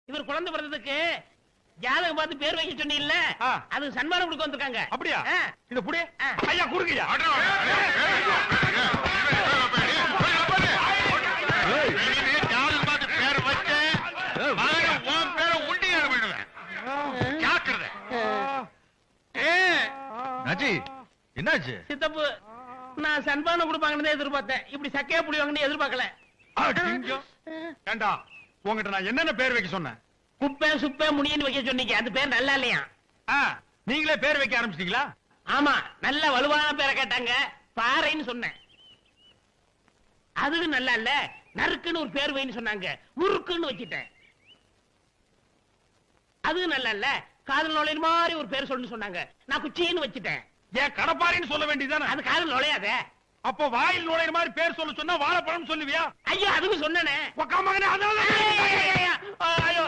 இவர் குழந்தை பிறந்ததுக்கு ஜாதகம் பார்த்து பேர் வைக்க சொன்னீங்கல்ல, அது சன்மானம் கொடுக்க வந்திருக்காங்க. அப்படியா? இது புடி ஐயா, குடுங்கய்யா. ஜாதகம் பார்த்து பேர் வச்ச உன் பேரை உண்டி விடுவேன். ஜாக்கிரதை. என்னாச்சு சித்தப்பு, நான் சன்மானம் கொடுப்பாங்கன்னு எதிர்பார்த்தேன். இப்படி சக்கையா புடிவாங்கன்னு எதிர்பார்க்கல. ஏண்டா, உங்ககிட்ட நான் என்னென்ன பேர் வைக்க சொன்னேன்? குப்பை சுப்பை முனியன்னு வைக்க சொன்னீங்க, அந்த பேர் நல்லா இல்லையா? நீங்களே பேர் வைக்க ஆரம்பிச்சிட்டீங்களா? ஆமா, நல்ல வலுவான பேரை கேட்டாங்க, பாறைன்னு சொன்னேன். அதுவும் நல்லா இல்ல, நறுக்குன்னு ஒரு பேர் வைன்னு சொன்னாங்க, முறுக்குன்னு வச்சிட்டேன். அதுவும் நல்லா இல்ல, காதல் நுழையிற மாதிரி ஒரு பேர் சொல்லு சொன்னாங்க, நான் குச்சின்னு வச்சிட்டேன். ஏன் கடப்பாரின்னு சொல்ல வேண்டியதானே? அது காதல் நுழையாத. அப்போ வாயில் நுழையிற மாதிரி பேர் சொல்ல சொன்னா வாழைப்பழம் சொல்லுவியா? ஐயோ, அதுவும் சொன்னேனே. மகனே, அதான்